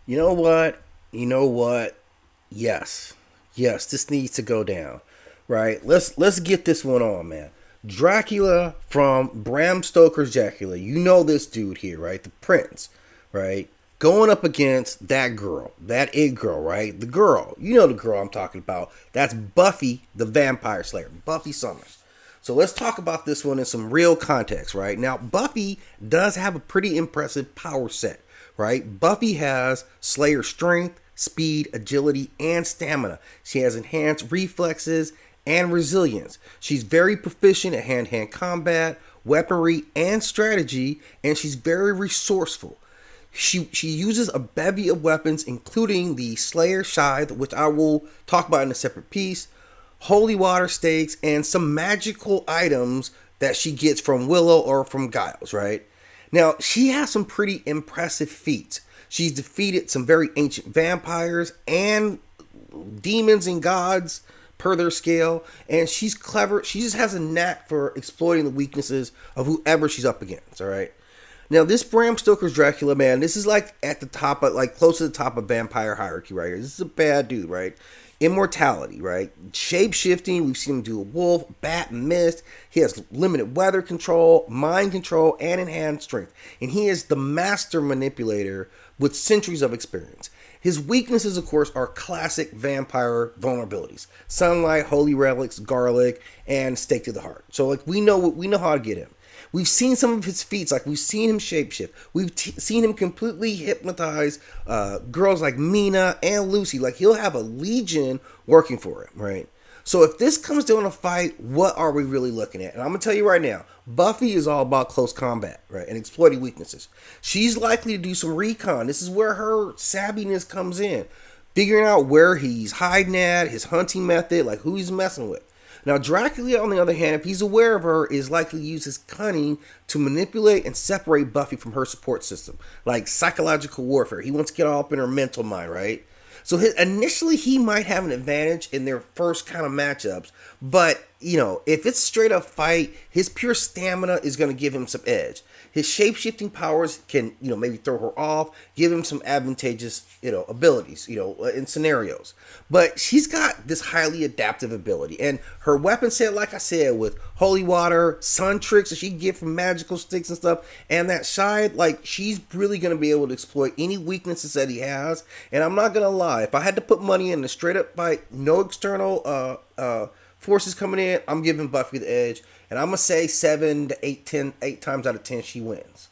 You know what? You know what? Yes. Yes, this needs to go down. Right? Let's get this one on, man. Dracula from Bram Stoker's Dracula. You know this dude here, right? The prince, right? Going up against that girl, that it girl, right? The girl. You know the girl I'm talking about. That's Buffy the Vampire Slayer. Buffy Summers. So let's talk about this one in some real context, right? Now, Buffy does have a pretty impressive power set, right? Buffy has Slayer strength, speed, agility, and stamina. She has enhanced reflexes and resilience. She's very proficient at hand-to-hand combat, weaponry, and strategy, and she's very resourceful. She uses a bevy of weapons, including the Slayer Scythe, which I will talk about in a separate piece, holy water stakes, and some magical items that she gets from Willow or from Giles, right? Now, she has some pretty impressive feats. She's defeated some very ancient vampires and demons and gods per their scale, and she's clever. She just has a knack for exploiting the weaknesses of whoever she's up against, all right? Now, this Bram Stoker's Dracula, man, this is like at the top, like close to the top of vampire hierarchy right here. This is a bad dude, right? Immortality, right? Shape shifting. We've seen him do a wolf, bat, mist. He has limited weather control, mind control, and enhanced strength. And he is the master manipulator with centuries of experience. His weaknesses, of course, are classic vampire vulnerabilities: sunlight, holy relics, garlic, and stake to the heart. So, like, we know how to get him. We've seen some of his feats, like we've seen him shapeshift. We've seen him completely hypnotize girls like Mina and Lucy. Like, he'll have a legion working for him, right? So if this comes down to a fight, what are we really looking at? And I'm going to tell you right now, Buffy is all about close combat, right? And exploiting weaknesses. She's likely to do some recon. This is where her savviness comes in. Figuring out where he's hiding at, his hunting method, like who he's messing with. Now, Dracula, on the other hand, if he's aware of her, is likely to use his cunning to manipulate and separate Buffy from her support system, like psychological warfare. He wants to get all up in her mental mind, right? So initially, he might have an advantage in their first kind of matchups, but, you know, if it's straight up fight, his pure stamina is going to give him some edge. His shape-shifting powers can, you know, maybe throw her off, give him some advantageous, you know, abilities, you know, in scenarios. But she's got this highly adaptive ability, and her weapon set, like I said, with holy water, sun tricks that she can get from magical sticks and stuff, and that scythe, like, she's really going to be able to exploit any weaknesses that he has. And I'm not going to lie, if I had to put money in a straight up fight, no external forces coming in, I'm giving Buffy the edge. And I'm going to say 7 to 8 times out of 10 she wins.